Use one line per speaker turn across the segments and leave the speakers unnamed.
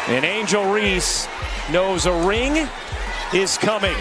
And Angel Reese knows a ring is coming.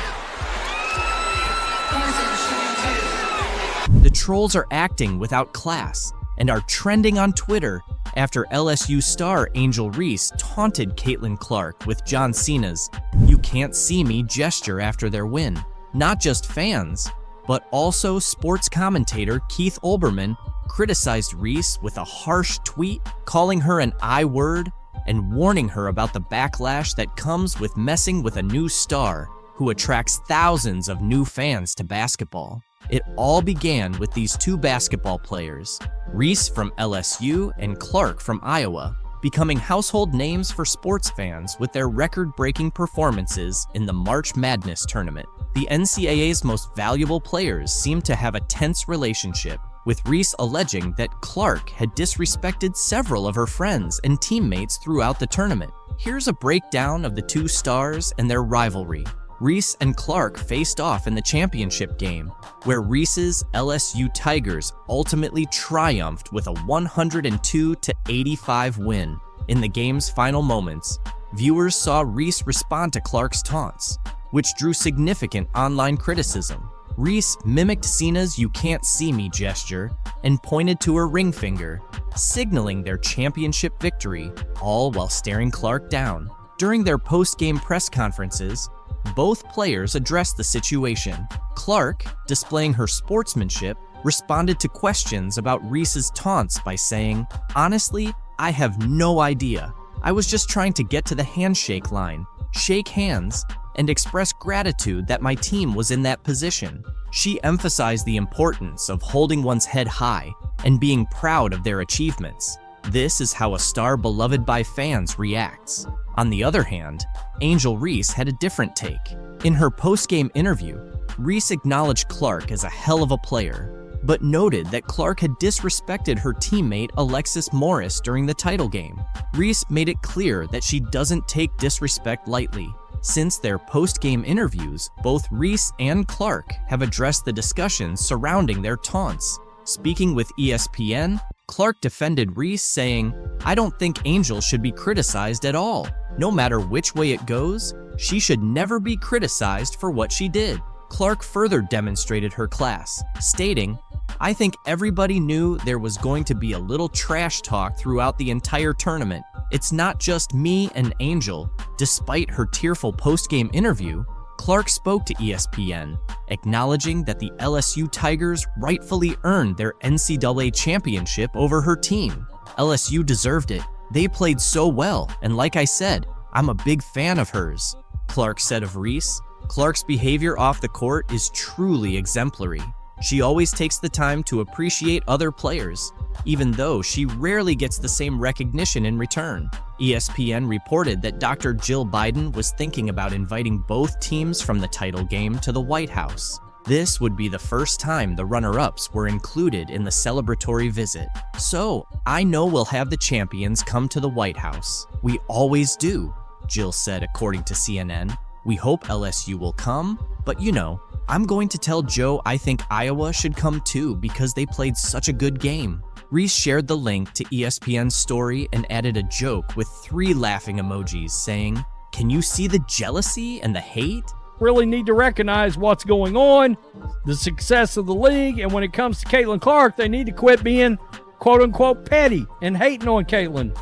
The trolls are acting without class and are trending on Twitter after LSU star Angel Reese taunted Caitlin Clark with John Cena's "You can't see me" gesture after their win. Not just fans, but also sports commentator Keith Olbermann criticized Reese with a harsh tweet, calling her an I-word and warning her about the backlash that comes with messing with a new star who attracts thousands of new fans to basketball. It all began with these two basketball players, Reese from LSU and Clark from Iowa, becoming household names for sports fans with their record-breaking performances in the March Madness tournament. The NCAA's most valuable players seemed to have a tense relationship, with Reese alleging that Clark had disrespected several of her friends and teammates throughout the tournament. Here's a breakdown of the two stars and their rivalry. Reese and Clark faced off in the championship game, where Reese's LSU Tigers ultimately triumphed with a 102-85 win. In the game's final moments, viewers saw Reese respond to Clark's taunts, which drew significant online criticism. Reese mimicked Cena's "You can't see me" gesture and pointed to her ring finger, signaling their championship victory, all while staring Clark down. During their post-game press conferences, both players addressed the situation. Clark, displaying her sportsmanship, responded to questions about Reese's taunts by saying, "Honestly, I have no idea. I was just trying to get to the handshake line, shake hands, and express gratitude that my team was in that position." She emphasized the importance of holding one's head high and being proud of their achievements. This is how a star beloved by fans reacts. On the other hand, Angel Reese had a different take. In her post-game interview, Reese acknowledged Clark as a hell of a player, but noted that Clark had disrespected her teammate Alexis Morris during the title game. Reese made it clear that she doesn't take disrespect lightly. Since their post-game interviews, both Reese and Clark have addressed the discussions surrounding their taunts. Speaking with ESPN, Clark defended Reese, saying, "I don't think Angel should be criticized at all. No matter which way it goes, she should never be criticized for what she did." Clark further demonstrated her class, stating, "I think everybody knew there was going to be a little trash talk throughout the entire tournament. It's not just me and Angel." Despite her tearful post-game interview, Clark spoke to ESPN, acknowledging that the LSU Tigers rightfully earned their NCAA championship over her team. "LSU deserved it. They played so well, and like I said, I'm a big fan of hers," Clark said of Reese. Clark's behavior off the court is truly exemplary. She always takes the time to appreciate other players, even though she rarely gets the same recognition in return. ESPN reported that Dr. Jill Biden was thinking about inviting both teams from the title game to the White House. This would be the first time the runner-ups were included in the celebratory visit. "So, I know we'll have the champions come to the White House. We always do," Jill said, according to CNN. "We hope LSU will come, but you know, I'm going to tell Joe I think Iowa should come too because they played such a good game." Reese shared the link to ESPN's story and added a joke with 3 laughing emojis, saying, "Can you see the jealousy and the hate?"
Really need to recognize what's going on, the success of the league, and when it comes to Caitlin Clark, they need to quit being quote-unquote petty and hating on Caitlin.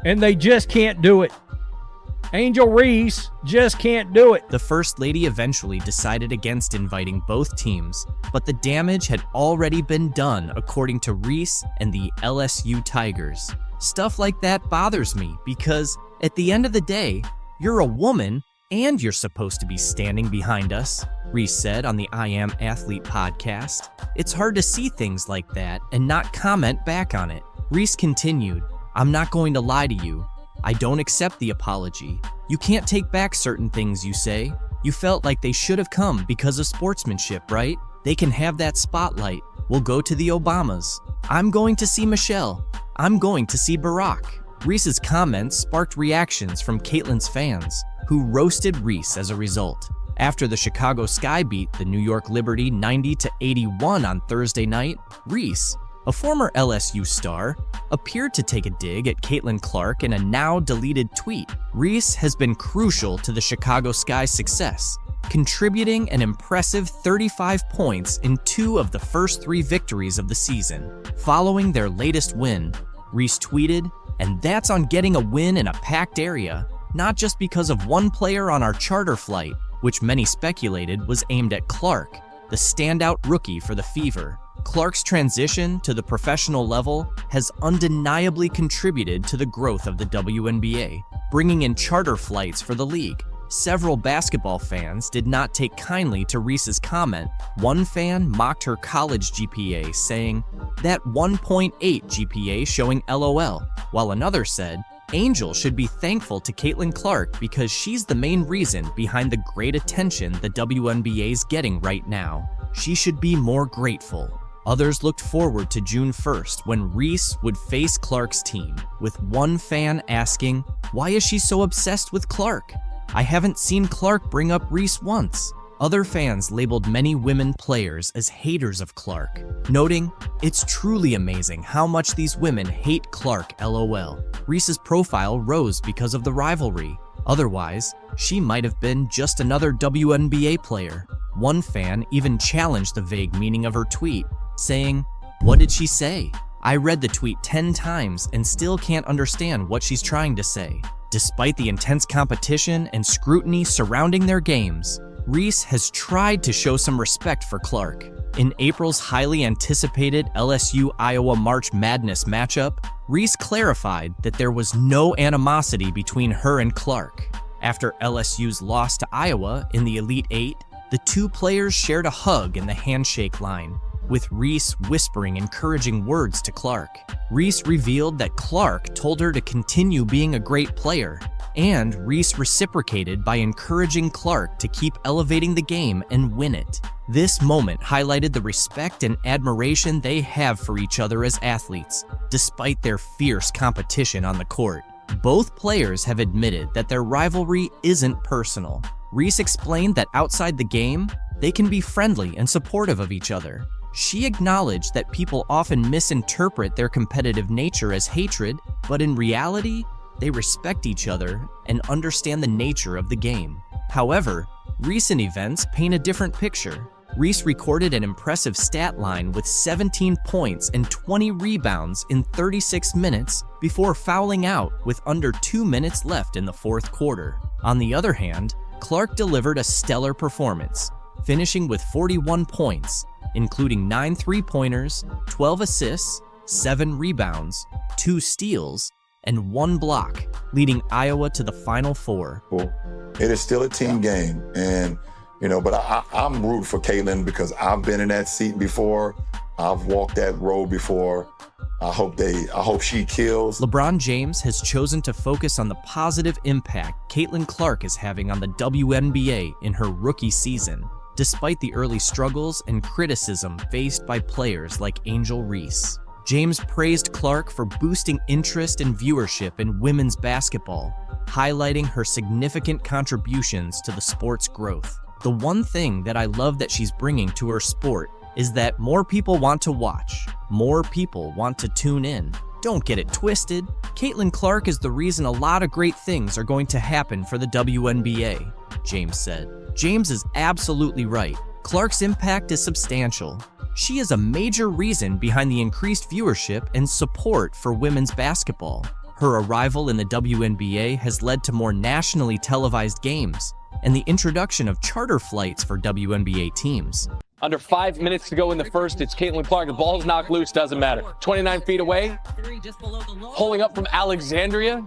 And they just can't do it. Angel Reese just can't do it.
The First Lady eventually decided against inviting both teams, but the damage had already been done, according to Reese and the LSU Tigers. Stuff like that bothers me because, at the end of the day, you're a woman and you're supposed to be standing behind us, Reese said on the I Am Athlete podcast. "It's hard to see things like that and not comment back on it." Reese continued, "I'm not going to lie to you. I don't accept the apology. You can't take back certain things you say. You felt like they should have come because of sportsmanship, right? They can have that spotlight. We'll go to the Obamas. I'm going to see Michelle. I'm going to see Barack." Reese's comments sparked reactions from Caitlin's fans, who roasted Reese as a result. After the Chicago Sky beat the New York Liberty 90-81 on Thursday night, Reese, A former LSU star appeared to take a dig at Caitlin Clark in a now-deleted tweet. Reese has been crucial to the Chicago Sky's success, contributing an impressive 35 points in 2 of the first 3 victories of the season. Following their latest win, Reese tweeted, "And that's on getting a win in a packed area, not just because of one player on our charter flight," which many speculated was aimed at Clark, the standout rookie for the Fever. Clark's transition to the professional level has undeniably contributed to the growth of the WNBA, bringing in charter flights for the league. Several basketball fans did not take kindly to Reese's comment. One fan mocked her college GPA, saying, "That 1.8 GPA showing LOL," while another said, "Angel should be thankful to Caitlin Clark because she's the main reason behind the great attention the WNBA's getting right now. She should be more grateful." Others looked forward to June 1st when Reese would face Clark's team, with one fan asking, "Why is she so obsessed with Clark? I haven't seen Clark bring up Reese once." Other fans labeled many women players as haters of Clark, noting, "It's truly amazing how much these women hate Clark, LOL." Reese's profile rose because of the rivalry. Otherwise, she might have been just another WNBA player. One fan even challenged the vague meaning of her tweet, saying, "What did she say? I read the tweet 10 times and still can't understand what she's trying to say." Despite the intense competition and scrutiny surrounding their games, Reese has tried to show some respect for Clark. In April's highly anticipated LSU-Iowa March Madness matchup, Reese clarified that there was no animosity between her and Clark. After LSU's loss to Iowa in the Elite Eight, the 2 players shared a hug in the handshake line, with Reese whispering encouraging words to Clark. Reese revealed that Clark told her to continue being a great player, and Reese reciprocated by encouraging Clark to keep elevating the game and win it. This moment highlighted the respect and admiration they have for each other as athletes, despite their fierce competition on the court. Both players have admitted that their rivalry isn't personal. Reese explained that outside the game, they can be friendly and supportive of each other. She acknowledged that people often misinterpret their competitive nature as hatred, but in reality, they respect each other and understand the nature of the game. However, recent events paint a different picture. Reese recorded an impressive stat line with 17 points and 20 rebounds in 36 minutes before fouling out with under 2 minutes left in the 4th quarter. On the other hand, Clark delivered a stellar performance, finishing with 41 points, including 9 three-pointers, 12 assists, 7 rebounds, 2 steals, and 1 block, leading Iowa to the Final Four.
It is still a team game, and but I'm rooting for Caitlin because I've been in that seat before. I've walked that road before. I hope she kills.
LeBron James has chosen to focus on the positive impact Caitlin Clark is having on the WNBA in her rookie season, despite the early struggles and criticism faced by players like Angel Reese. James praised Clark for boosting interest and viewership in women's basketball, highlighting her significant contributions to the sport's growth. "The one thing that I love that she's bringing to her sport is that more people want to watch, more people want to tune in. Don't get it twisted. Caitlin Clark is the reason a lot of great things are going to happen for the WNBA," James said. James is absolutely right. Clark's impact is substantial. She is a major reason behind the increased viewership and support for women's basketball. Her arrival in the WNBA has led to more nationally televised games and the introduction of charter flights for WNBA teams.
Under 5 minutes to go in the first, it's Caitlin Clark. The ball's knocked loose, doesn't matter. 29 feet away, pulling up from Alexandria.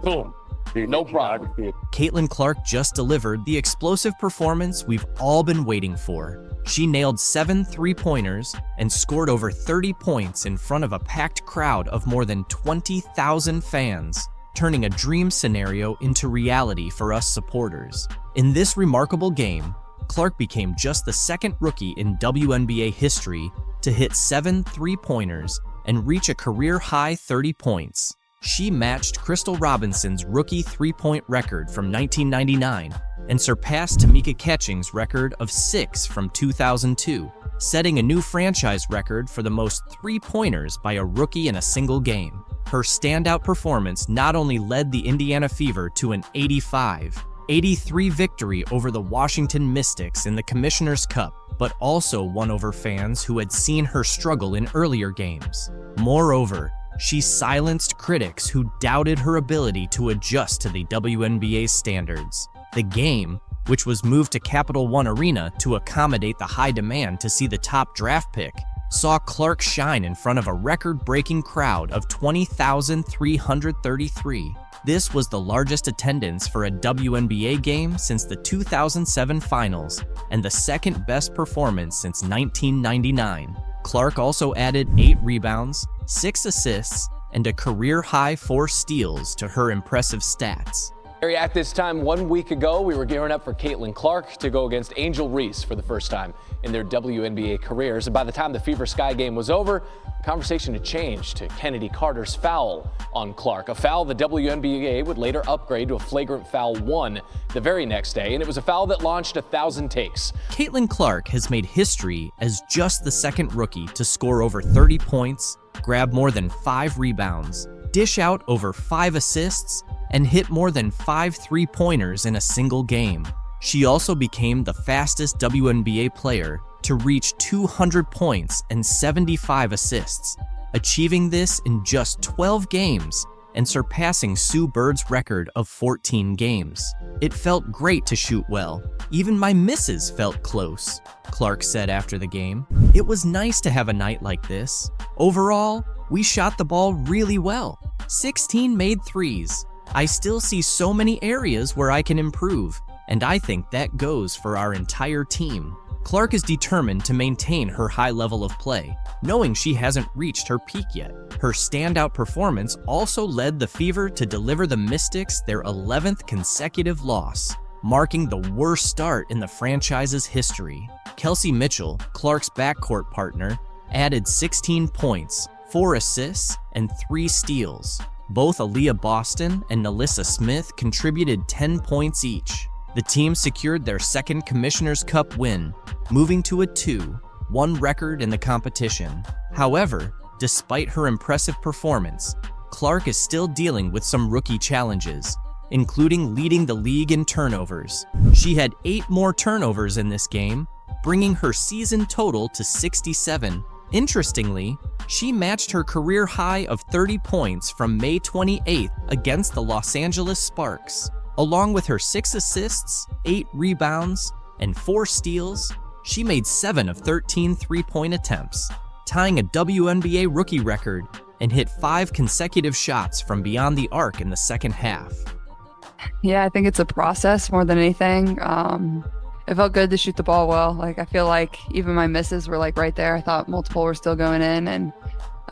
Boom. Dude, no problem.
Caitlin Clark just delivered the explosive performance we've all been waiting for. She nailed 7 three-pointers and scored over 30 points in front of a packed crowd of more than 20,000 fans, turning a dream scenario into reality for us supporters. In this remarkable game, Clark became just the 2nd rookie in WNBA history to hit 7 three-pointers and reach a career-high 30 points. She matched Crystal Robinson's rookie three-point record from 1999 and surpassed Tamika Catching's record of 6 from 2002. setting a new franchise record for the most three-pointers by a rookie in a single game. Her standout performance not only led the Indiana Fever to an 85-83 victory over the Washington Mystics in the Commissioner's Cup, but also won over fans who had seen her struggle in earlier games. Moreover, she silenced critics who doubted her ability to adjust to the WNBA standards. The game, which was moved to Capital One Arena to accommodate the high demand to see the top draft pick, saw Clark shine in front of a record-breaking crowd of 20,333. This was the largest attendance for a WNBA game since the 2007 finals and the second best performance since 1999. Clark also added 8 rebounds, 6 assists, and a career-high 4 steals to her impressive stats.
At this time 1 week ago, we were gearing up for Caitlin Clark to go against Angel Reese for the first time in their WNBA careers. And by the time the Fever Sky game was over, the conversation had changed to Kennedy Carter's foul on Clark, a foul the WNBA would later upgrade to a flagrant foul 1 the very next day, and it was a foul that launched 1,000 takes.
Caitlin Clark has made history as just the second rookie to score over 30 points, grab more than 5 rebounds, dish out over 5 assists, and hit more than 5 three-pointers in a single game. She also became the fastest WNBA player to reach 200 points and 75 assists, achieving this in just 12 games and surpassing Sue Bird's record of 14 games. "It felt great to shoot well. Even my misses felt close," Clark said after the game. "It was nice to have a night like this. Overall, we shot the ball really well. 16 made threes. I still see so many areas where I can improve, and I think that goes for our entire team." Clark is determined to maintain her high level of play, knowing she hasn't reached her peak yet. Her standout performance also led the Fever to deliver the Mystics their 11th consecutive loss, marking the worst start in the franchise's history. Kelsey Mitchell, Clark's backcourt partner, added 16 points, 4 assists, and 3 steals. Both Aaliyah Boston and Nalissa Smith contributed 10 points each. The team secured their second Commissioner's Cup win, moving to a 2-1 record in the competition. However, despite her impressive performance, Clark is still dealing with some rookie challenges, including leading the league in turnovers. She had 8 more turnovers in this game, bringing her season total to 67. Interestingly, she matched her career high of 30 points from May 28th against the Los Angeles Sparks. Along with her 6 assists, 8 rebounds, and 4 steals, she made 7 of 13 three-point attempts, tying a WNBA rookie record, and hit 5 consecutive shots from beyond the arc in the second half.
Yeah, I think it's a process more than anything. It felt good to shoot the ball well. Like, I feel like even my misses were like right there. I thought multiple were still going in, and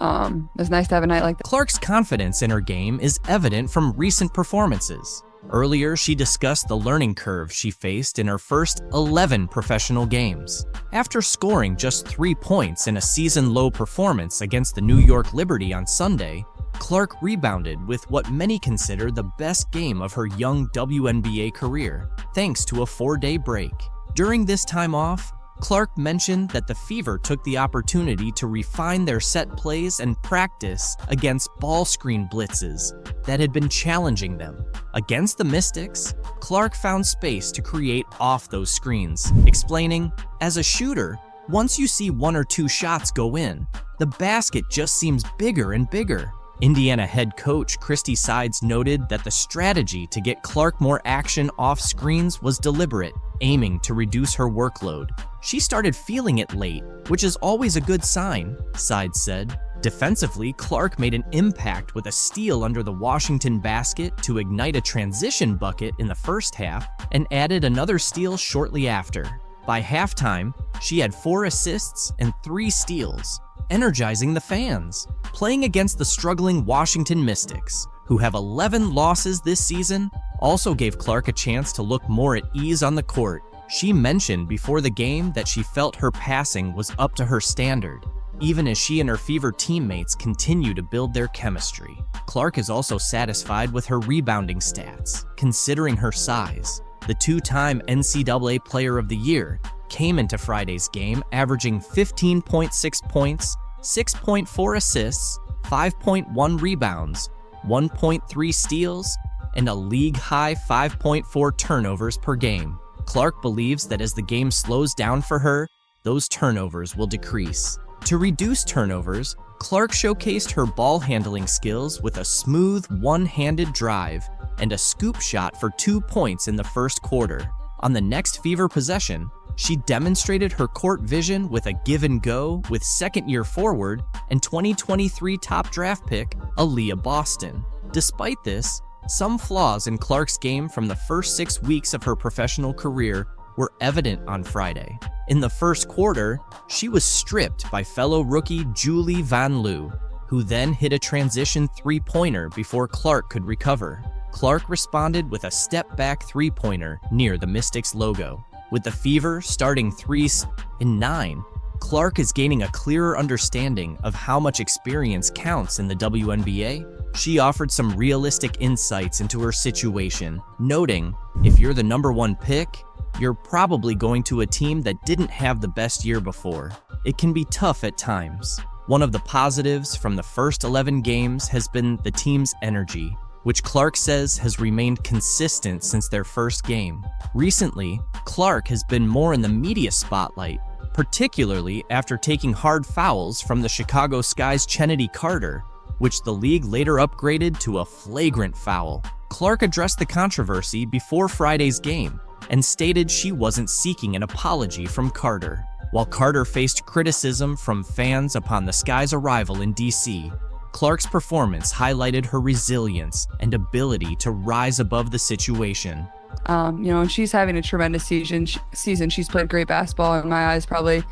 it was nice to have a night like that.
Clark's confidence in her game is evident from recent performances. Earlier, she discussed the learning curve she faced in her first 11 professional games. After scoring just 3 points in a season-low performance against the New York Liberty on Sunday, Clark rebounded with what many consider the best game of her young WNBA career, thanks to a 4-day break. During this time off, Clark mentioned that the Fever took the opportunity to refine their set plays and practice against ball screen blitzes that had been challenging them. Against the Mystics, Clark found space to create off those screens, explaining, "As a shooter, once you see 1 or 2 shots go in, the basket just seems bigger and bigger." Indiana head coach Christy Sides noted that the strategy to get Clark more action off screens was deliberate, aiming to reduce her workload. "She started feeling it late, which is always a good sign," Sides said. Defensively, Clark made an impact with a steal under the Washington basket to ignite a transition bucket in the first half and added another steal shortly after. By halftime, she had 4 assists and 3 steals, energizing the fans. Playing against the struggling Washington Mystics, who have 11 losses this season, also gave Clark a chance to look more at ease on the court. She mentioned before the game that she felt her passing was up to her standard, even as she and her Fever teammates continue to build their chemistry. Clark is also satisfied with her rebounding stats, considering her size. The 2-time NCAA Player of the Year, came into Friday's game averaging 15.6 points, 6.4 assists, 5.1 rebounds, 1.3 steals, and a league-high 5.4 turnovers per game. Clark believes that as the game slows down for her, those turnovers will decrease. To reduce turnovers, Clark showcased her ball handling skills with a smooth one-handed drive and a scoop shot for 2 points in the first quarter. On the next Fever possession, she demonstrated her court vision with a give and go with second-year forward and 2023 top draft pick, Aaliyah Boston. Despite this, some flaws in Clark's game from the first 6 weeks of her professional career were evident on Friday. In the first quarter, she was stripped by fellow rookie Julie Van Loo, who then hit a transition three-pointer before Clark could recover. Clark responded with a step-back three-pointer near the Mystics logo. With the Fever starting 3s in 9, Clark is gaining a clearer understanding of how much experience counts in the WNBA. She offered some realistic insights into her situation, noting, if you're the #1 pick, you're probably going to a team that didn't have the best year before. It can be tough at times. One of the positives from the first 11 games has been the team's energy, which Clark says has remained consistent since their first game. Recently, Clark has been more in the media spotlight, particularly after taking hard fouls from the Chicago Sky's Chennedy Carter, which the league later upgraded to a flagrant foul. Clark addressed the controversy before Friday's game and stated she wasn't seeking an apology from Carter. While Carter faced criticism from fans upon the Sky's arrival in DC, Clark's performance highlighted her resilience and ability to rise above the situation.
And she's having a tremendous season. She's played great basketball in my eyes, probably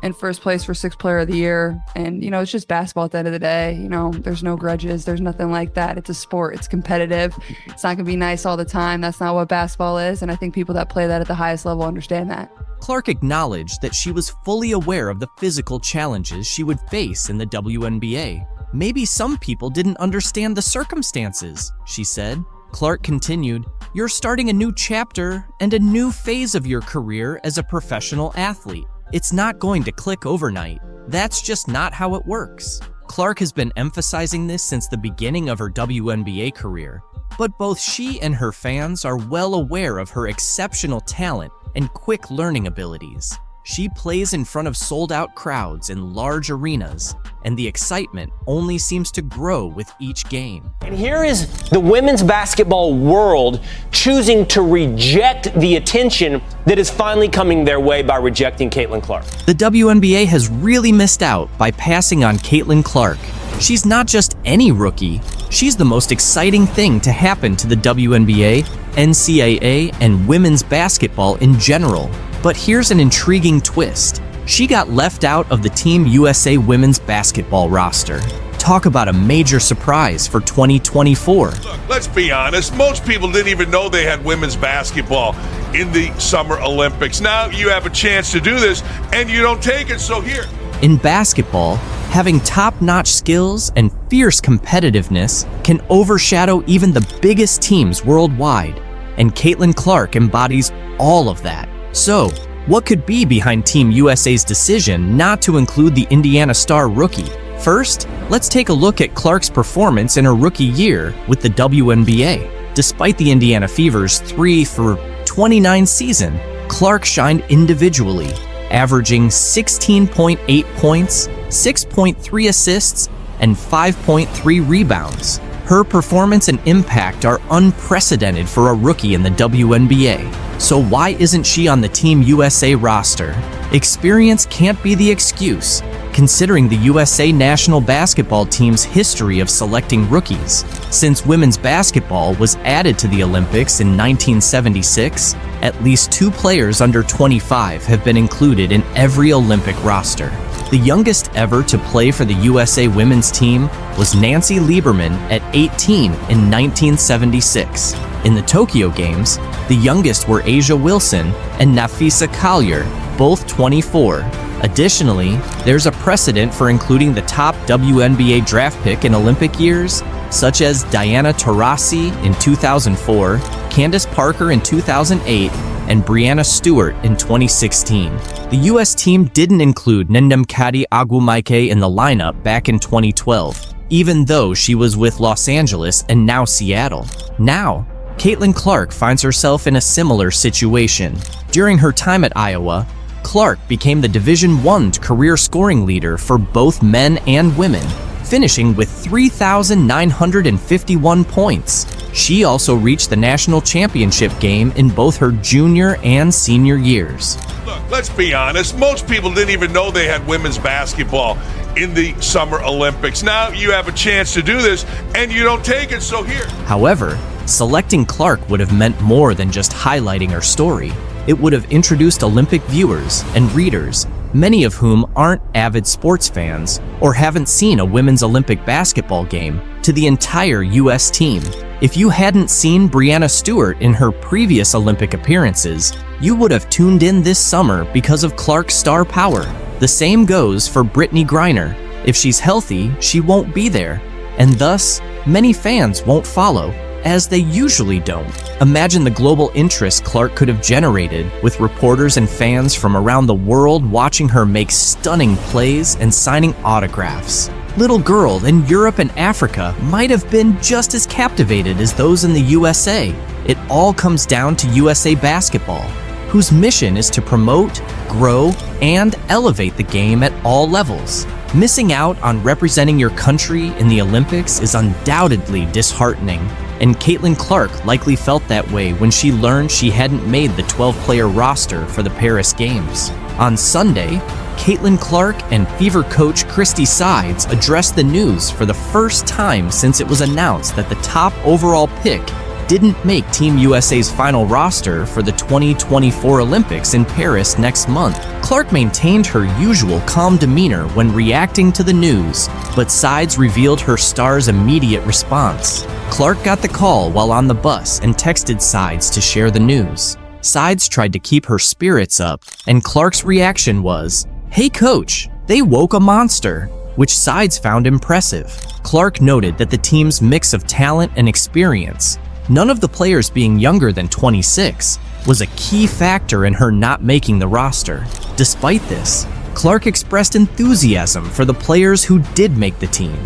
in first place for 6th player of the year. And, it's just basketball at the end of the day. There's no grudges. There's nothing like that. It's a sport. It's competitive. It's not going to be nice all the time. That's not what basketball is. And I think people that play that at the highest level understand that.
Clark acknowledged that she was fully aware of the physical challenges she would face in the WNBA. Maybe some people didn't understand the circumstances, she said. Clark continued, "You're starting a new chapter and a new phase of your career as a professional athlete. It's not going to click overnight. That's just not how it works." Clark has been emphasizing this since the beginning of her WNBA career, but both she and her fans are well aware of her exceptional talent and quick learning abilities. She plays in front of sold-out crowds in large arenas, and the excitement only seems to grow with each game.
And here is the women's basketball world choosing to reject the attention that is finally coming their way by rejecting Caitlin Clark.
The WNBA has really missed out by passing on Caitlin Clark. She's not just any rookie, she's the most exciting thing to happen to the WNBA, NCAA, and women's basketball in general. But here's an intriguing twist. She got left out of the Team USA women's basketball roster. Talk about a major surprise for 2024.
Look, let's be honest. Most people didn't even know they had women's basketball in the Summer Olympics. Now you have a chance to do this, and you don't take it, so here.
In basketball, having top-notch skills and fierce competitiveness can overshadow even the biggest teams worldwide, and Caitlin Clark embodies all of that. So, what could be behind Team USA's decision not to include the Indiana Star rookie? First, let's take a look at Clark's performance in her rookie year with the WNBA. Despite the Indiana Fever's 3-for-29 season, Clark shined individually, averaging 16.8 points, 6.3 assists, and 5.3 rebounds. Her performance and impact are unprecedented for a rookie in the WNBA. So why isn't she on the Team USA roster? Experience can't be the excuse, considering the USA national basketball team's history of selecting rookies. Since women's basketball was added to the Olympics in 1976, at least 2 players under 25 have been included in every Olympic roster. The youngest ever to play for the USA women's team was Nancy Lieberman at 18 in 1976. In the Tokyo Games, the youngest were Asia Wilson and Nafisa Collier, both 24. Additionally, there's a precedent for including the top WNBA draft pick in Olympic years, such as Diana Taurasi in 2004, Candace Parker in 2008, and Brianna Stewart in 2016. The U.S. team didn't include Ndamukadi Agwumaike in the lineup back in 2012, even though she was with Los Angeles and now Seattle. Now, Caitlin Clark finds herself in a similar situation. During her time at Iowa, Clark became the Division I career scoring leader for both men and women, finishing with 3,951 points. She also reached the national championship game in both her junior and senior years.
Look, let's be honest. Most people didn't even know they had women's basketball in the Summer Olympics. Now you have a chance to do this, and you don't take it, so here.
However, selecting Clark would have meant more than just highlighting her story. It would have introduced Olympic viewers and readers, many of whom aren't avid sports fans or haven't seen a women's Olympic basketball game, to the entire U.S. team. If you hadn't seen Brianna Stewart in her previous Olympic appearances, you would have tuned in this summer because of Clark's star power. The same goes for Brittany Griner. If she's healthy, she won't be there, and thus, many fans won't follow, as they usually don't. Imagine the global interest Clark could have generated, with reporters and fans from around the world watching her make stunning plays and signing autographs. Little girls in Europe and Africa might have been just as captivated as those in the USA. It all comes down to USA Basketball, whose mission is to promote, grow, and elevate the game at all levels. Missing out on representing your country in the Olympics is undoubtedly disheartening, and Caitlin Clark likely felt that way when she learned she hadn't made the 12-player roster for the Paris Games. On Sunday, Caitlin Clark and Fever coach Christy Sides addressed the news for the first time since it was announced that the top overall pick didn't make Team USA's final roster for the 2024 Olympics in Paris next month. Clark maintained her usual calm demeanor when reacting to the news, but Sides revealed her star's immediate response. Clark got the call while on the bus and texted Sides to share the news. Sides tried to keep her spirits up, and Clark's reaction was, "Hey coach, they woke a monster," which Sides found impressive. Clark noted that the team's mix of talent and experience, none of the players being younger than 26, was a key factor in her not making the roster. Despite this, Clark expressed enthusiasm for the players who did make the team.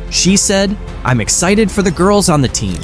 She said, "I'm excited for the girls on the team.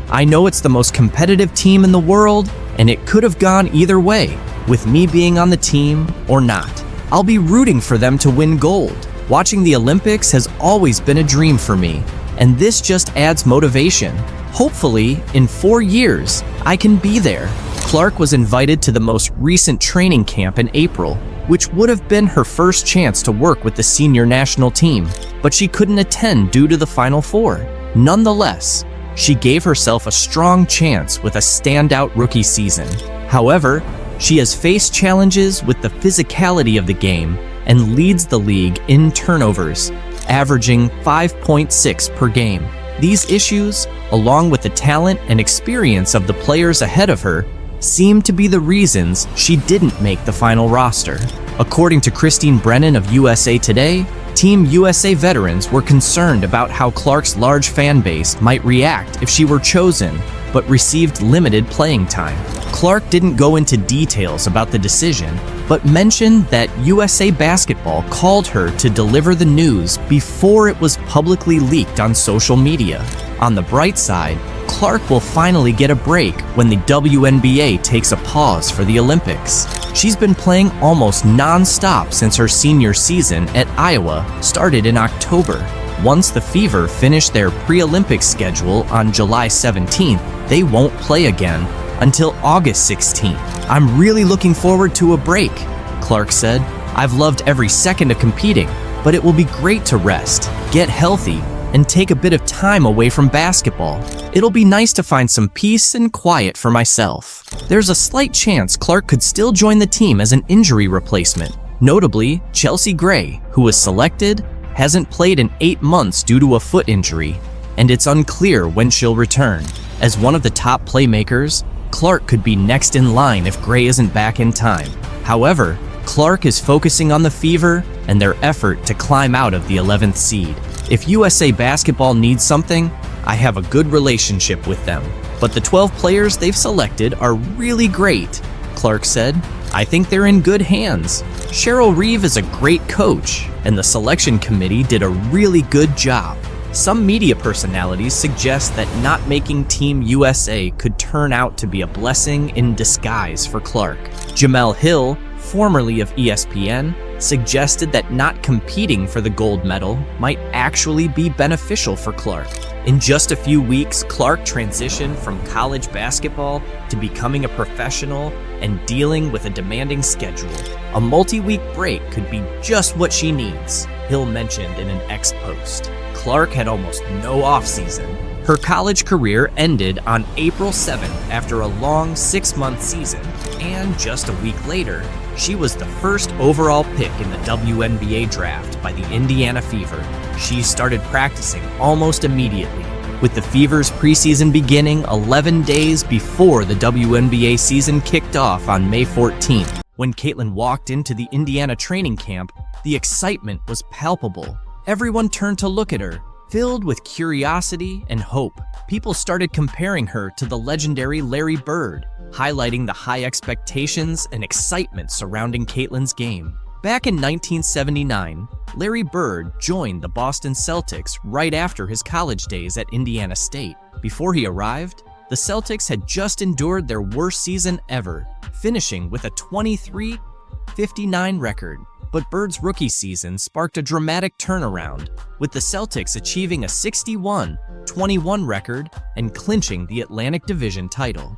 I know it's the most competitive team in the world, and it could have gone either way, with me being on the team or not. I'll be rooting for them to win gold. Watching the Olympics has always been a dream for me, and this just adds motivation. Hopefully, in 4 years, I can be there." Clark was invited to the most recent training camp in April, which would have been her first chance to work with the senior national team, but she couldn't attend due to the Final Four. Nonetheless, she gave herself a strong chance with a standout rookie season. However, she has faced challenges with the physicality of the game and leads the league in turnovers, averaging 5.6 per game. These issues, along with the talent and experience of the players ahead of her, seem to be the reasons she didn't make the final roster. According to Christine Brennan of USA Today, Team USA veterans were concerned about how Clark's large fan base might react if she were chosen, but received limited playing time. Clark didn't go into details about the decision, but mentioned that USA Basketball called her to deliver the news before it was publicly leaked on social media. On the bright side, Clark will finally get a break when the WNBA takes a pause for the Olympics. She's been playing almost non-stop since her senior season at Iowa started in October. Once the Fever finish their pre-Olympic schedule on July 17th, they won't play again until August 16th. "I'm really looking forward to a break," Clark said. "I've loved every second of competing, but it will be great to rest, get healthy, and take a bit of time away from basketball. It'll be nice to find some peace and quiet for myself." There's a slight chance Clark could still join the team as an injury replacement. Notably, Chelsea Gray, who was selected, hasn't played in 8 months due to a foot injury, and it's unclear when she'll return. As one of the top playmakers, Clark could be next in line if Gray isn't back in time. However, Clark is focusing on the Fever and their effort to climb out of the 11th seed. If USA Basketball needs something, I have a good relationship with them, but the 12 players they've selected are really great, Clark said. "I think they're in good hands. Cheryl Reeve is a great coach, and the selection committee did a really good job." Some media personalities suggest that not making Team USA could turn out to be a blessing in disguise for Clark. Jamel Hill, formerly of ESPN, suggested that not competing for the gold medal might actually be beneficial for Clark. In just a few weeks, Clark transitioned from college basketball to becoming a professional and dealing with a demanding schedule. A multi-week break could be just what she needs, Hill mentioned in an X post. Clark had almost no offseason. Her college career ended on April 7th after a long 6-month season, and just a week later, she was the first overall pick in the WNBA draft by the Indiana Fever. She started practicing almost immediately, with the Fever's preseason beginning 11 days before the WNBA season kicked off on May 14th. When Caitlin walked into the Indiana training camp, the excitement was palpable. Everyone turned to look at her, filled with curiosity and hope. People started comparing her to the legendary Larry Bird, highlighting the high expectations and excitement surrounding Caitlin's game. Back in 1979, Larry Bird joined the Boston Celtics right after his college days at Indiana State. Before he arrived, the Celtics had just endured their worst season ever, finishing with a 23-59 record. But Bird's rookie season sparked a dramatic turnaround, with the Celtics achieving a 61-21 record and clinching the Atlantic Division title.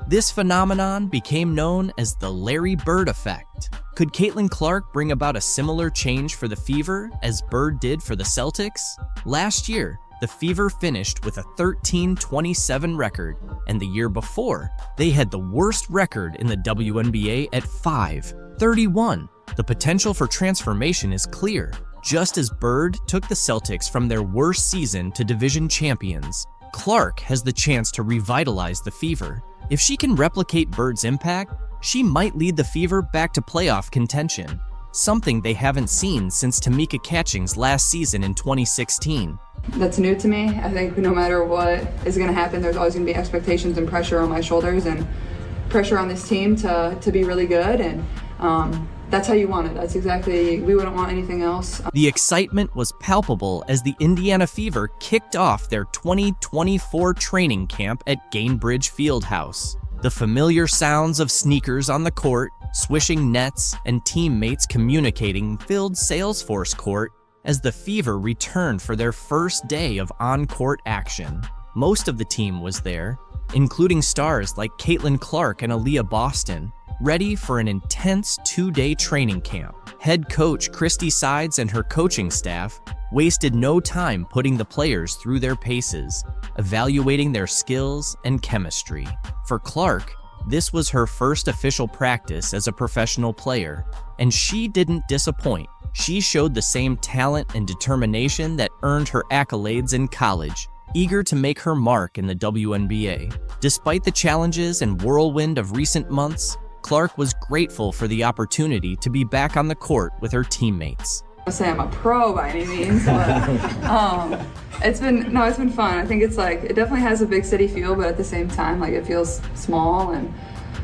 This phenomenon became known as the Larry Bird effect. Could Caitlin Clark bring about a similar change for the Fever as Bird did for the Celtics? Last year, the Fever finished with a 13-27 record, and the year before, they had the worst record in the WNBA at 5-31. The potential for transformation is clear. Just as Bird took the Celtics from their worst season to division champions, Clark has the chance to revitalize the Fever. If she can replicate Bird's impact, she might lead the Fever back to playoff contention, something they haven't seen since Tamika Catching's last season in 2016.
That's new to me. I think no matter what is going to happen, there's always going to be expectations and pressure on my shoulders and pressure on this team to be really good, and that's how you want it. That's exactly, we wouldn't want anything else.
The excitement was palpable as the Indiana Fever kicked off their 2024 training camp at Gainbridge Fieldhouse. The familiar sounds of sneakers on the court, swishing nets, and teammates communicating filled Salesforce Court as the Fever returned for their first day of on-court action. Most of the team was there, including stars like Caitlin Clark and Aaliyah Boston, ready for an intense 2-day training camp. Head coach Christy Sides and her coaching staff wasted no time putting the players through their paces, evaluating their skills and chemistry. For Clark, this was her first official practice as a professional player, and she didn't disappoint. She showed the same talent and determination that earned her accolades in college, eager to make her mark in the WNBA. Despite the challenges and whirlwind of recent months, Clark was grateful for the opportunity to be back on the court with her teammates.
I say I'm a pro by any means, but it's been fun. I think it's like, it definitely has a big city feel, but at the same time, like, it feels small and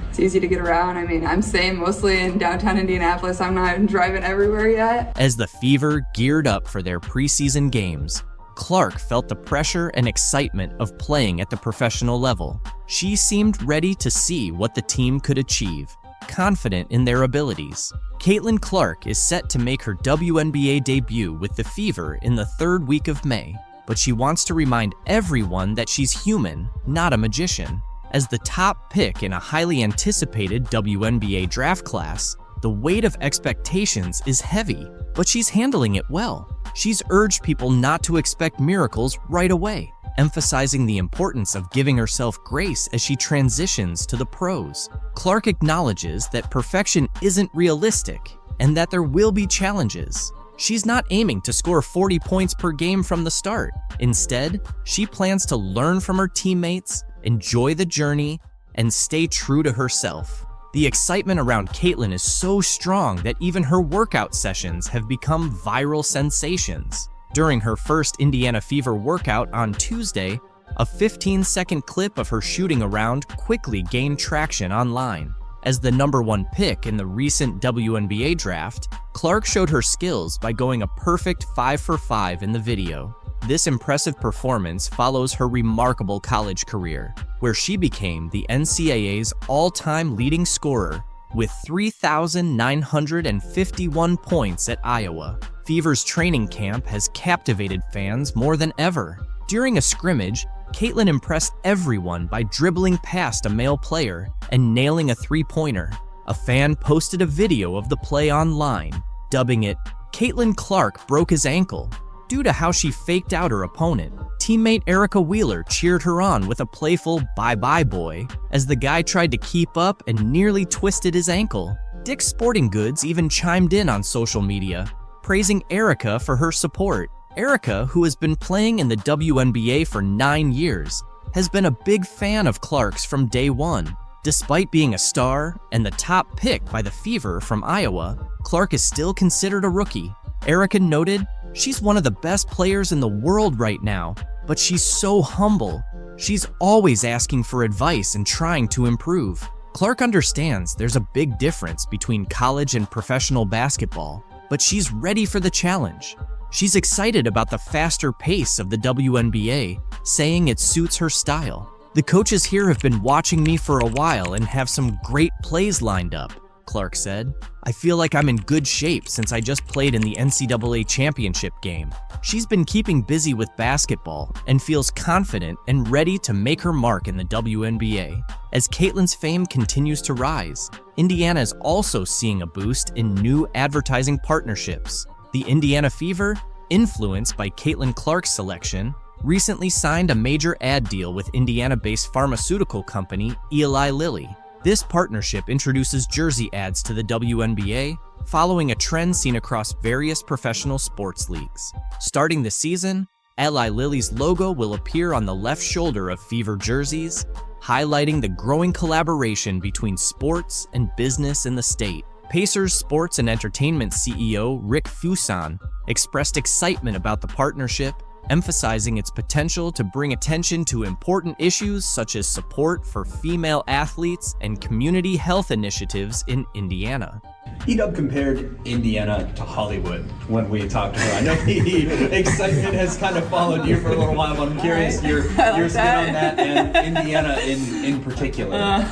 it's easy to get around. I mean, I'm staying mostly in downtown Indianapolis. I'm not driving everywhere yet.
As the Fever geared up for their preseason games, Clark felt the pressure and excitement of playing at the professional level. She seemed ready to see what the team could achieve, confident in their abilities. Caitlin Clark is set to make her WNBA debut with the Fever in the 3rd week of May, but she wants to remind everyone that she's human, not a magician. As the top pick in a highly anticipated WNBA draft class, the weight of expectations is heavy, but she's handling it well. She's urged people not to expect miracles right away, emphasizing the importance of giving herself grace as she transitions to the pros. Clark acknowledges that perfection isn't realistic and that there will be challenges. She's not aiming to score 40 points per game from the start. Instead, she plans to learn from her teammates, enjoy the journey, and stay true to herself. The excitement around Caitlin is so strong that even her workout sessions have become viral sensations. During her first Indiana Fever workout on Tuesday, a 15-second clip of her shooting around quickly gained traction online. As the #1 pick in the recent WNBA draft, Clark showed her skills by going a perfect 5 for 5 in the video. This impressive performance follows her remarkable college career, where she became the NCAA's all-time leading scorer with 3,951 points at Iowa. Fever's training camp has captivated fans more than ever. During a scrimmage, Caitlin impressed everyone by dribbling past a male player and nailing a three-pointer. A fan posted a video of the play online, dubbing it, "Caitlin Clark broke his ankle." Due to how she faked out her opponent, teammate Erica Wheeler cheered her on with a playful "bye-bye boy" as the guy tried to keep up and nearly twisted his ankle. Dick's Sporting Goods even chimed in on social media, praising Erica for her support. Erica, who has been playing in the WNBA for 9 years, has been a big fan of Clark's from day one. Despite being a star and the top pick by the Fever from Iowa, Clark is still considered a rookie. Erica noted, "She's one of the best players in the world right now, but she's so humble. She's always asking for advice and trying to improve." Clark understands there's a big difference between college and professional basketball, but she's ready for the challenge. She's excited about the faster pace of the WNBA, saying it suits her style. "The coaches here have been watching me for a while and have some great plays lined up," Clark said. "I feel like I'm in good shape since I just played in the NCAA championship game." She's been keeping busy with basketball and feels confident and ready to make her mark in the WNBA. As Caitlin's fame continues to rise, Indiana is also seeing a boost in new advertising partnerships. The Indiana Fever, influenced by Caitlin Clark's selection, recently signed a major ad deal with Indiana-based pharmaceutical company Eli Lilly. This partnership introduces jersey ads to the WNBA, following a trend seen across various professional sports leagues. Starting the season, Eli Lilly's logo will appear on the left shoulder of Fever jerseys, highlighting the growing collaboration between sports and business in the state. Pacers Sports and Entertainment CEO Rick Fuson expressed excitement about the partnership, emphasizing its potential to bring attention to important issues such as support for female athletes and community health initiatives in Indiana.
E-Dub compared Indiana to Hollywood when we talked to her. I know the excitement has kind of followed you for a little while, but I'm curious your spin on that and Indiana in particular.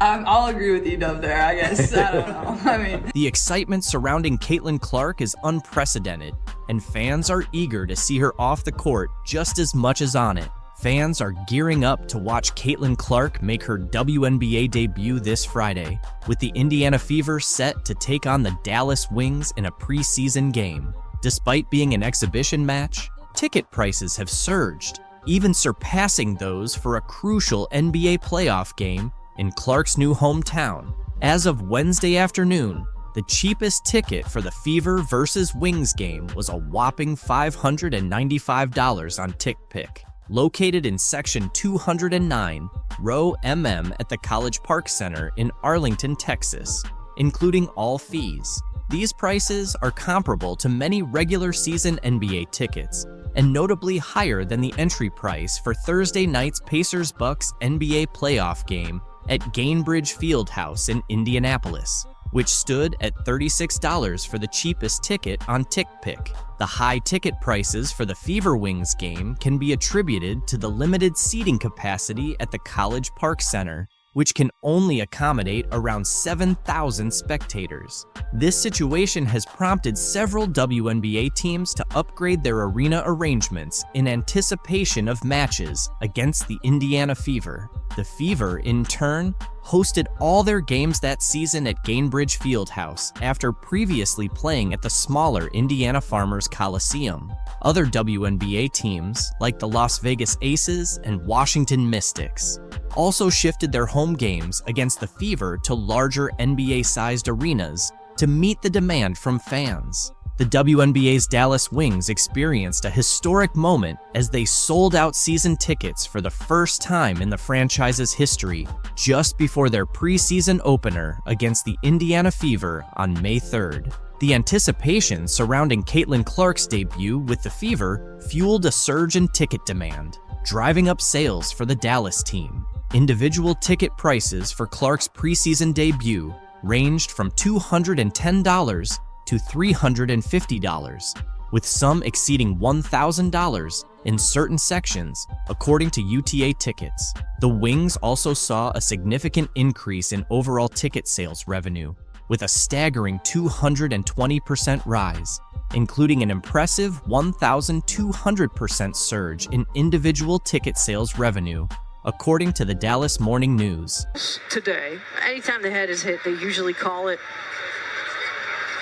I'll agree with E-Dub there, I guess. I don't know.
The excitement surrounding Caitlin Clark is unprecedented, and fans are eager to see her off the court just as much as on it. Fans are gearing up to watch Caitlin Clark make her WNBA debut this Friday, with the Indiana Fever set to take on the Dallas Wings in a preseason game. Despite being an exhibition match, ticket prices have surged, even surpassing those for a crucial NBA playoff game in Clark's new hometown. As of Wednesday afternoon, the cheapest ticket for the Fever vs. Wings game was a whopping $595 on TickPick. Located in Section 209, Row MM at the College Park Center in Arlington, Texas, including all fees. These prices are comparable to many regular season NBA tickets, and notably higher than the entry price for Thursday night's Pacers-Bucks NBA playoff game at Gainbridge Fieldhouse in Indianapolis, which stood at $36 for the cheapest ticket on TickPick. The high ticket prices for the Fever Wings game can be attributed to the limited seating capacity at the College Park Center, which can only accommodate around 7,000 spectators. This situation has prompted several WNBA teams to upgrade their arena arrangements in anticipation of matches against the Indiana Fever. The Fever, in turn, hosted all their games that season at Gainbridge Fieldhouse after previously playing at the smaller Indiana Farmers Coliseum. Other WNBA teams, like the Las Vegas Aces and Washington Mystics, also shifted their home games against the Fever to larger NBA-sized arenas to meet the demand from fans. The WNBA's Dallas Wings experienced a historic moment as they sold out season tickets for the first time in the franchise's history just before their preseason opener against the Indiana Fever on May 3rd. The anticipation surrounding Caitlin Clark's debut with the Fever fueled a surge in ticket demand, driving up sales for the Dallas team. Individual ticket prices for Clark's preseason debut ranged from $210 to $350, with some exceeding $1,000 in certain sections, according to UTA Tickets. The Wings also saw a significant increase in overall ticket sales revenue, with a staggering 220% rise, including an impressive 1,200% surge in individual ticket sales revenue, according to the Dallas Morning News.
Today, anytime the head is hit, they usually call it,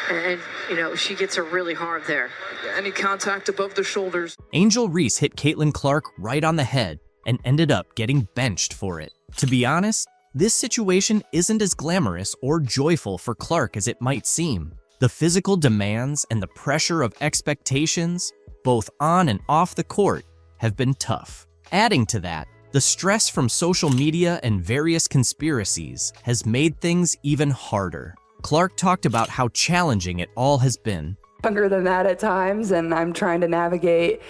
and she gets her really hard there. Any contact above the shoulders.
Angel Reese hit Caitlin Clark right on the head and ended up getting benched for it. To be honest, this situation isn't as glamorous or joyful for Clark as it might seem. The physical demands and the pressure of expectations, both on and off the court, have been tough. Adding to that, the stress from social media and various conspiracies has made things even harder. Clark talked about how challenging it all has been.
Younger than that at times, and I'm trying to navigate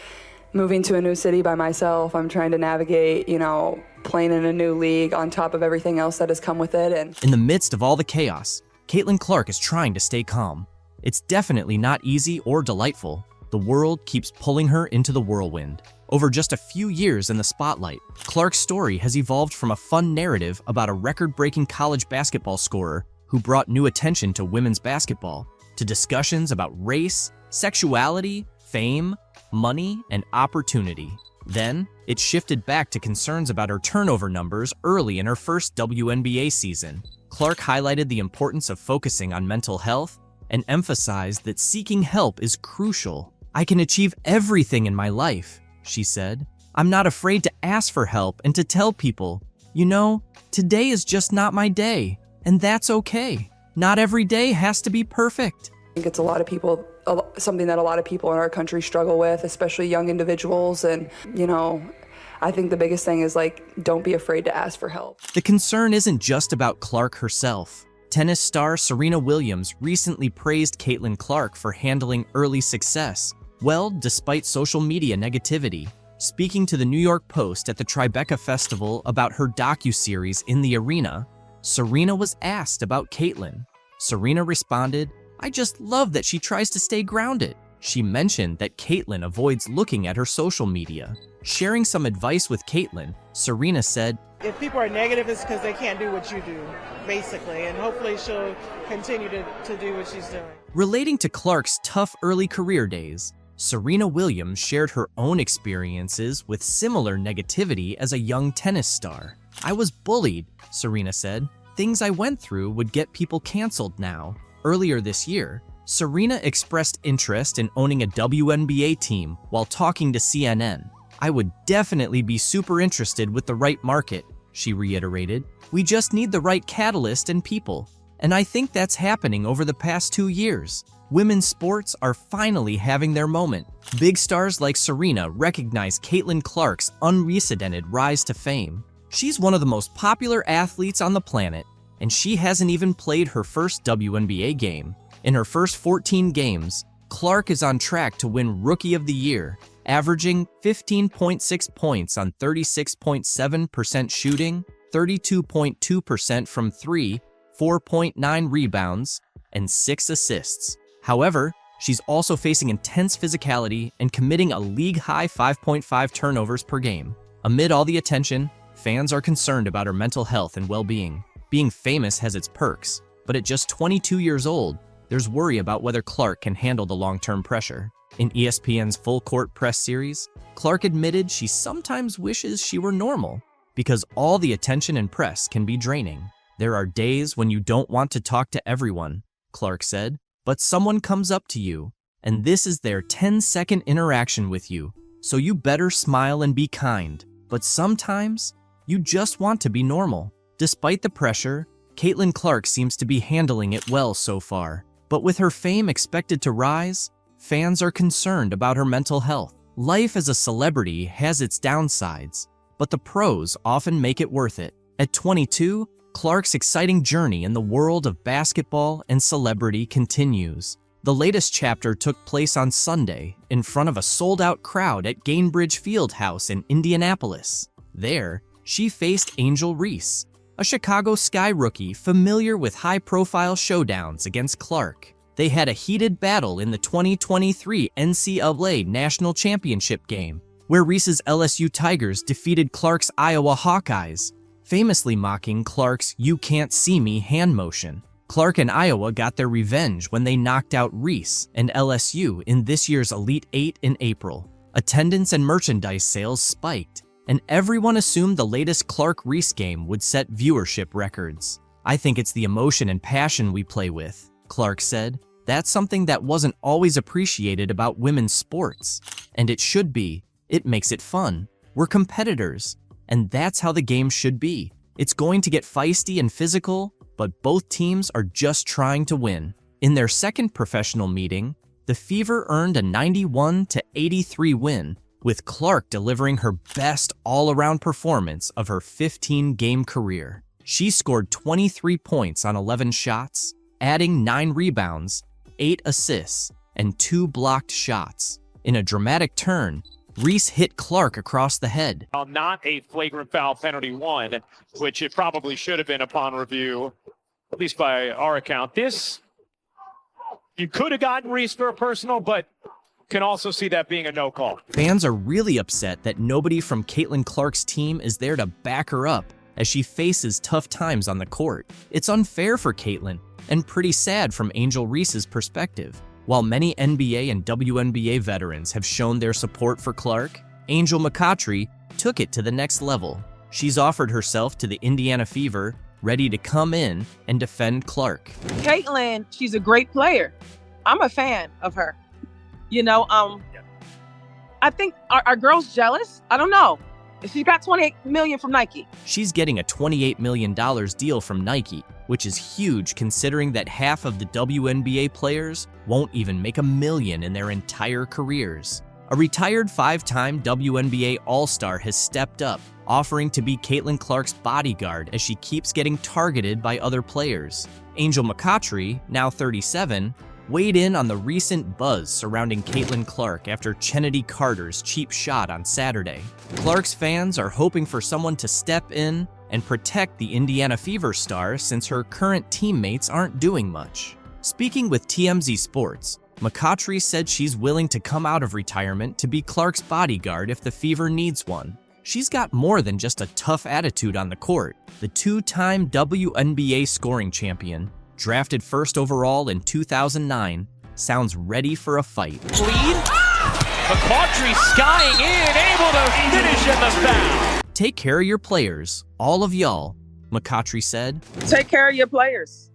moving to a new city by myself. I'm trying to navigate, playing in a new league on top of everything else that has come with it. And
in the midst of all the chaos, Caitlin Clark is trying to stay calm. It's definitely not easy or delightful. The world keeps pulling her into the whirlwind. Over just a few years in the spotlight, Clark's story has evolved from a fun narrative about a record-breaking college basketball scorer who brought new attention to women's basketball, to discussions about race, sexuality, fame, money, and opportunity. Then, it shifted back to concerns about her turnover numbers early in her first WNBA season. Clark highlighted the importance of focusing on mental health and emphasized that seeking help is crucial. "I can achieve everything in my life," she said. "I'm not afraid to ask for help and to tell people, today is just not my day, and that's okay. Not every day has to be perfect."
I think it's something that a lot of people in our country struggle with, especially young individuals. And, I think the biggest thing is don't be afraid to ask for help.
The concern isn't just about Clark herself. Tennis star Serena Williams recently praised Caitlin Clark for handling early success well, despite social media negativity. Speaking to the New York Post at the Tribeca Festival about her docuseries In the Arena, Serena was asked about Caitlin. Serena responded, "I just love that she tries to stay grounded." She mentioned that Caitlin avoids looking at her social media. Sharing some advice with Caitlin, Serena said,
"If people are negative, it's because they can't do what you do, basically, and hopefully she'll continue to do what she's doing."
Relating to Clark's tough early career days, Serena Williams shared her own experiences with similar negativity as a young tennis star. "I was bullied," Serena said. "Things I went through would get people canceled now." Earlier this year, Serena expressed interest in owning a WNBA team while talking to CNN. "I would definitely be super interested with the right market," she reiterated. "We just need the right catalyst and people. And I think that's happening over the past 2 years. Women's sports are finally having their moment." Big stars like Serena recognize Caitlin Clark's unprecedented rise to fame. She's one of the most popular athletes on the planet, and she hasn't even played her first WNBA game. In her first 14 games, Clark is on track to win Rookie of the Year, averaging 15.6 points on 36.7% shooting, 32.2% from three, 4.9 rebounds, and 6 assists. However, she's also facing intense physicality and committing a league-high 5.5 turnovers per game. Amid all the attention, fans are concerned about her mental health and well-being. Being famous has its perks, but at just 22 years old, there's worry about whether Clark can handle the long-term pressure. In ESPN's Full Court Press series, Clark admitted she sometimes wishes she were normal, because all the attention and press can be draining. "There are days when you don't want to talk to everyone," Clark said, "but someone comes up to you, and this is their 10-second interaction with you, so you better smile and be kind. But sometimes, you just want to be normal." Despite the pressure, Caitlin Clark seems to be handling it well so far. But with her fame expected to rise, fans are concerned about her mental health. Life as a celebrity has its downsides, but the pros often make it worth it. At 22, Clark's exciting journey in the world of basketball and celebrity continues. The latest chapter took place on Sunday in front of a sold-out crowd at Gainbridge Fieldhouse in Indianapolis. There, she faced Angel Reese, a Chicago Sky rookie familiar with high-profile showdowns against Clark. They had a heated battle in the 2023 NCAA National Championship game, where Reese's LSU Tigers defeated Clark's Iowa Hawkeyes, famously mocking Clark's "you can't see me" hand motion. Clark and Iowa got their revenge when they knocked out Reese and LSU in this year's Elite Eight in April. Attendance and merchandise sales spiked, and everyone assumed the latest Clark-Reese game would set viewership records. "I think it's the emotion and passion we play with," Clark said. "That's something that wasn't always appreciated about women's sports, and it should be. It makes it fun. We're competitors, and that's how the game should be. It's going to get feisty and physical, but both teams are just trying to win." In their second professional meeting, the Fever earned a 91-83 win, with Clark delivering her best all-around performance of her 15-game career. She scored 23 points on 11 shots, adding 9 rebounds, 8 assists, and 2 blocked shots. In a dramatic turn, Reese hit Clark across the head.
Not a flagrant foul penalty one, which it probably should have been upon review, at least by our account. This, you could have gotten Reese for a personal, but can also see that being a no call.
Fans are really upset that nobody from Caitlin Clark's team is there to back her up as she faces tough times on the court. It's unfair for Caitlin and pretty sad from Angel Reese's perspective. While many NBA and WNBA veterans have shown their support for Clark, Angel McCoughtry took it to the next level. She's offered herself to the Indiana Fever, ready to come in and defend Clark.
Caitlin, she's a great player. I'm a fan of her. You know, I think, are girls jealous? I don't know. She got $28 million from Nike.
She's getting a $28 million deal from Nike, which is huge considering that half of the WNBA players won't even make $1 million in their entire careers. A retired 5-time WNBA All-Star has stepped up, offering to be Caitlin Clark's bodyguard as she keeps getting targeted by other players. Angel McCoughtry, now 37, weighed in on the recent buzz surrounding Caitlin Clark after Chennedy Carter's cheap shot on Saturday. Clark's fans are hoping for someone to step in and protect the Indiana Fever star since her current teammates aren't doing much. Speaking with TMZ Sports, McCoughtry said she's willing to come out of retirement to be Clark's bodyguard if the Fever needs one. She's got more than just a tough attitude on the court. The 2-time WNBA scoring champion, drafted first overall in 2009, sounds ready for a fight.
Lead. McCoughtry skying in, able to finish in the foul.
Take care of your players, all of y'all, McCoughtry said.
Take care of your players,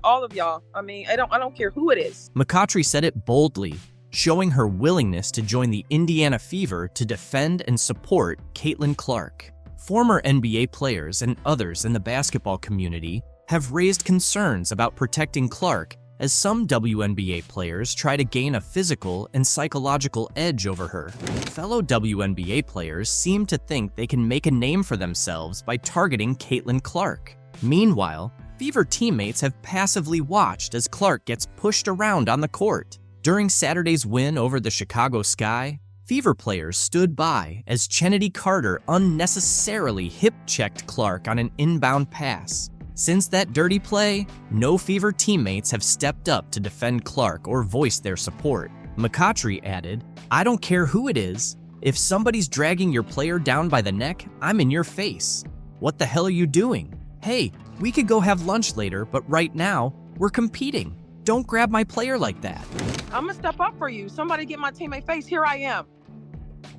all of y'all. I mean, I don't care who it is.
McCoughtry said it boldly, showing her willingness to join the Indiana Fever to defend and support Caitlin Clark. Former NBA players and others in the basketball community have raised concerns about protecting Clark as some WNBA players try to gain a physical and psychological edge over her. Fellow WNBA players seem to think they can make a name for themselves by targeting Caitlin Clark. Meanwhile, Fever teammates have passively watched as Clark gets pushed around on the court. During Saturday's win over the Chicago Sky, Fever players stood by as Chennedy Carter unnecessarily hip-checked Clark on an inbound pass. Since that dirty play, no Fever teammates have stepped up to defend Clark or voice their support. McCoughtry added, "I don't care who it is. If somebody's dragging your player down by the neck, I'm in your face. What the hell are you doing? Hey, we could go have lunch later, but right now, we're competing. Don't grab my player like that."
I'm gonna step up for you. Somebody get my teammate face. Here I am.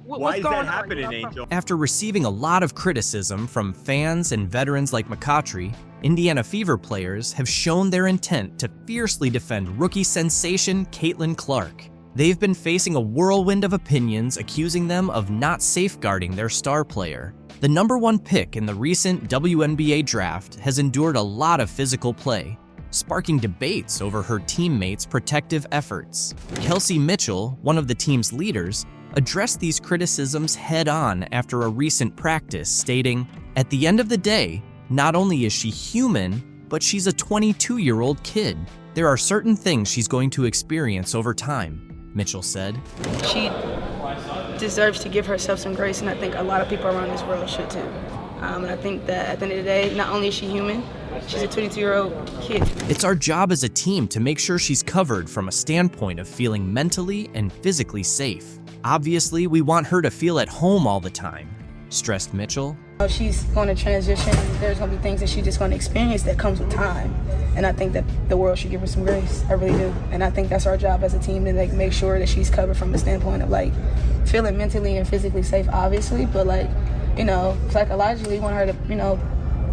Why is that happening, Angel?
After receiving a lot of criticism from fans and veterans like McCoughtry, Indiana Fever players have shown their intent to fiercely defend rookie sensation Caitlin Clark. They've been facing a whirlwind of opinions accusing them of not safeguarding their star player. The #1 pick in the recent WNBA draft has endured a lot of physical play, sparking debates over her teammates' protective efforts. Kelsey Mitchell, one of the team's leaders, addressed these criticisms head-on after a recent practice, stating, "At the end of the day, not only is she human, but she's a 22-year-old kid. There are certain things she's going to experience over time," Mitchell said.
She deserves to give herself some grace, and I think a lot of people around this world should too. And I think that at the end of the day, not only is she human, she's a 22-year-old kid.
It's our job as a team to make sure she's covered from a standpoint of feeling mentally and physically safe. Obviously, we want her to feel at home all the time, stressed Mitchell.
She's going to transition. There's going to be things that she's just going to experience that comes with time. And I think that the world should give her some grace. I really do. And I think that's our job as a team to like make sure that she's covered from the standpoint of like feeling mentally and physically safe, obviously, but like, you know, psychologically, we want her to, you know,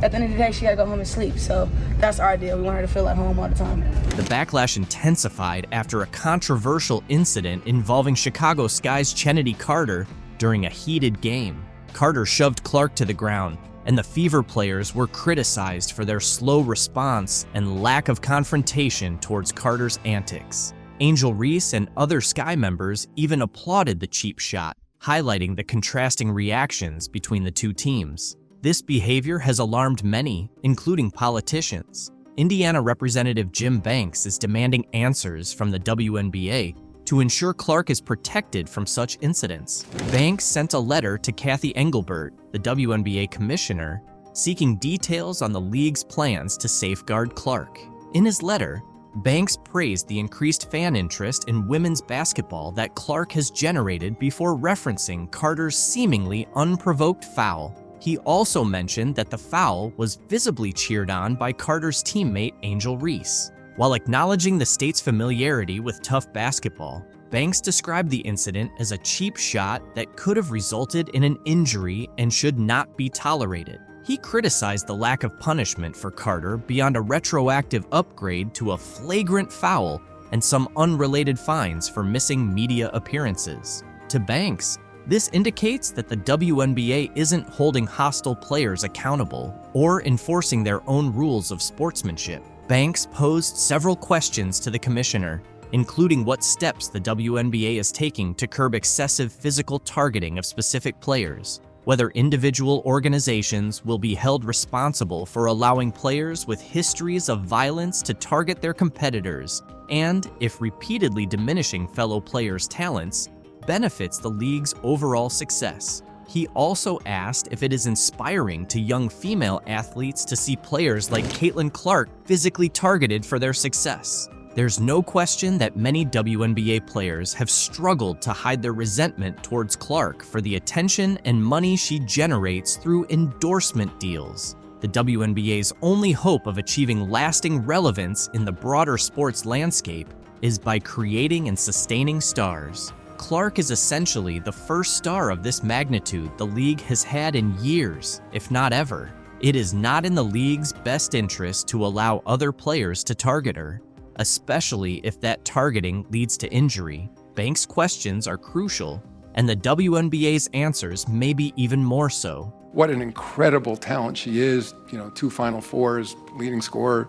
at the end of the day, she got to go home and sleep. So that's our deal. We want her to feel at home all the time.
The backlash intensified after a controversial incident involving Chicago Sky's Chennedy Carter during a heated game. Carter shoved Clark to the ground, and the Fever players were criticized for their slow response and lack of confrontation towards Carter's antics. Angel Reese and other Sky members even applauded the cheap shot, highlighting the contrasting reactions between the two teams. This behavior has alarmed many, including politicians. Indiana Representative Jim Banks is demanding answers from the WNBA to ensure Clark is protected from such incidents. Banks sent a letter to Kathy Engelbert, the WNBA commissioner, seeking details on the league's plans to safeguard Clark. In his letter, Banks praised the increased fan interest in women's basketball that Clark has generated before referencing Carter's seemingly unprovoked foul. He also mentioned that the foul was visibly cheered on by Carter's teammate Angel Reese. While acknowledging the state's familiarity with tough basketball, Banks described the incident as a cheap shot that could have resulted in an injury and should not be tolerated. He criticized the lack of punishment for Carter beyond a retroactive upgrade to a flagrant foul and some unrelated fines for missing media appearances. To Banks, this indicates that the WNBA isn't holding hostile players accountable or enforcing their own rules of sportsmanship. Banks posed several questions to the commissioner, including what steps the WNBA is taking to curb excessive physical targeting of specific players, whether individual organizations will be held responsible for allowing players with histories of violence to target their competitors, and if repeatedly diminishing fellow players' talents benefits the league's overall success. He also asked if it is inspiring to young female athletes to see players like Caitlin Clark physically targeted for their success. There's no question that many WNBA players have struggled to hide their resentment towards Clark for the attention and money she generates through endorsement deals. The WNBA's only hope of achieving lasting relevance in the broader sports landscape is by creating and sustaining stars. Clark is essentially the first star of this magnitude the league has had in years, if not ever. It is not in the league's best interest to allow other players to target her, especially if that targeting leads to injury. Banks' questions are crucial, and the WNBA's answers may be even more so.
What an incredible talent she is, 2 Final Fours, leading scorer,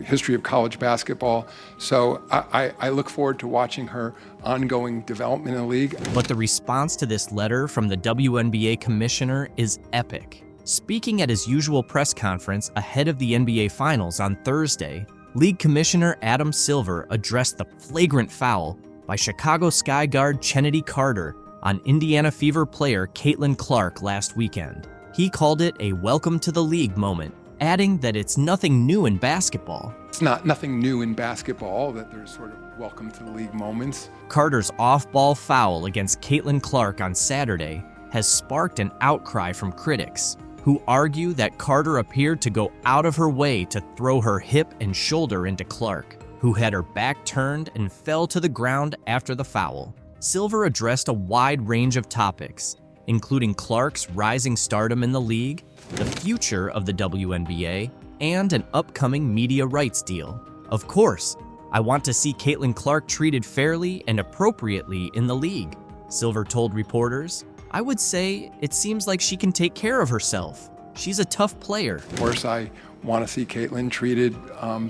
history of college basketball. So I look forward to watching her ongoing development in the league.
But the response to this letter from the WNBA commissioner is epic. Speaking at his usual press conference ahead of the NBA Finals on Thursday, League Commissioner Adam Silver addressed the flagrant foul by Chicago Sky guard Chennedy Carter on Indiana Fever player Caitlin Clark last weekend. He called it a welcome to the league moment, adding that it's nothing new in basketball.
It's nothing new in basketball that there's sort of welcome to the league moments.
Carter's off-ball foul against Caitlin Clark on Saturday has sparked an outcry from critics, who argue that Carter appeared to go out of her way to throw her hip and shoulder into Clark, who had her back turned and fell to the ground after the foul. Silver addressed a wide range of topics, including Clark's rising stardom in the league, the future of the WNBA, and an upcoming media rights deal. Of course, I want to see Caitlin Clark treated fairly and appropriately in the league, Silver told reporters. I would say it seems like she can take care of herself. She's a tough player.
Of course, I want to see Caitlin treated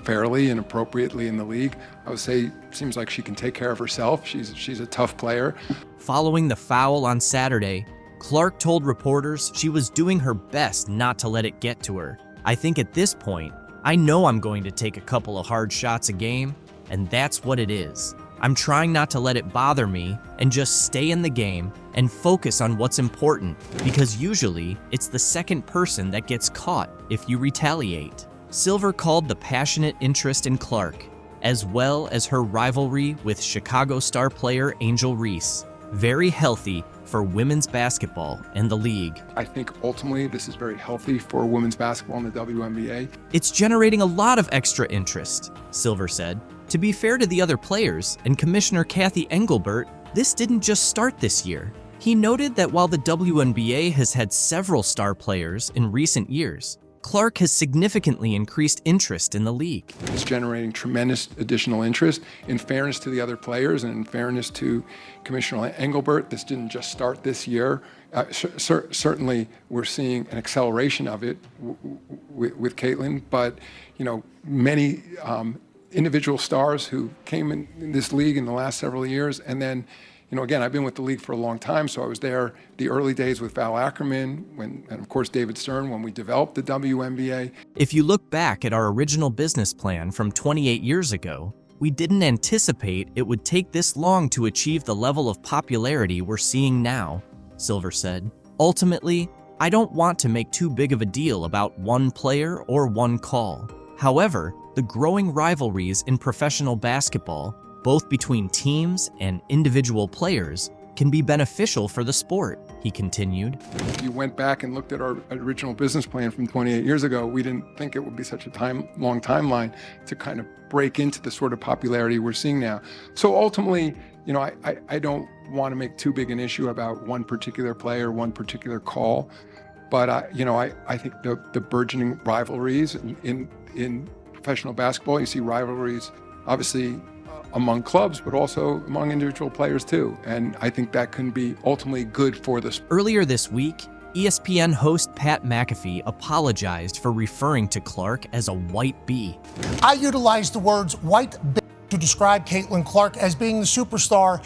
fairly and appropriately in the league. I would say it seems like she can take care of herself. She's a tough player.
Following the foul on Saturday, Clark told reporters she was doing her best not to let it get to her. I think at this point, I know I'm going to take a couple of hard shots a game, and that's what it is. I'm trying not to let it bother me and just stay in the game and focus on what's important, because usually it's the second person that gets caught if you retaliate. Silver called the passionate interest in Clark, as well as her rivalry with Chicago star player Angel Reese, very healthy for women's basketball and the league.
I think ultimately this is very healthy for women's basketball in the WNBA.
It's generating a lot of extra interest, Silver said. To be fair to the other players and Commissioner Kathy Engelbert, this didn't just start this year. He noted that while the WNBA has had several star players in recent years, Clark has significantly increased interest in the league.
It's generating tremendous additional interest. In fairness to the other players and in fairness to Commissioner Engelbert, this didn't just start this year. Certainly, we're seeing an acceleration of it with Caitlin, but many individual stars who came in this league in the last several years, and then again, I've been with the league for a long time, so I was there the early days with Val Ackerman, and of course David Stern when we developed the WNBA.
If you look back at our original business plan from 28 years ago, we didn't anticipate it would take this long to achieve the level of popularity we're seeing now, Silver said. Ultimately, I don't want to make too big of a deal about one player or one call. However, the growing rivalries in professional basketball, both between teams and individual players, can be beneficial for the sport, he continued.
If you went back and looked at our original business plan from 28 years ago, we didn't think it would be such a long timeline to kind of break into the sort of popularity we're seeing now. So ultimately, I don't want to make too big an issue about one particular player, one particular call, but I think the burgeoning rivalries in professional basketball, you see rivalries obviously among clubs, but also among individual players too. And I think that can be ultimately good for the sport.
Earlier this week, ESPN host Pat McAfee apologized for referring to Clark as a white bee.
I utilized the words white bee to describe Caitlin Clark as being the superstar.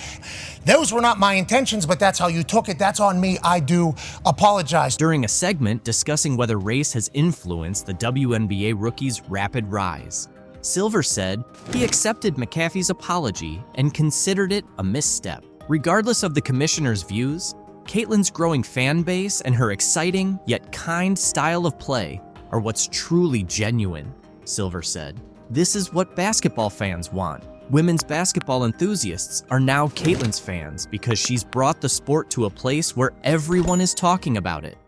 Those were not my intentions, but that's how you took it. That's on me. I do apologize.
During a segment discussing whether race has influenced the WNBA rookie's rapid rise, Silver said he accepted McAfee's apology and considered it a misstep. Regardless of the commissioner's views, Caitlin's growing fan base and her exciting yet kind style of play are what's truly genuine, Silver said. This is what basketball fans want. Women's basketball enthusiasts are now Caitlin's fans because she's brought the sport to a place where everyone is talking about it.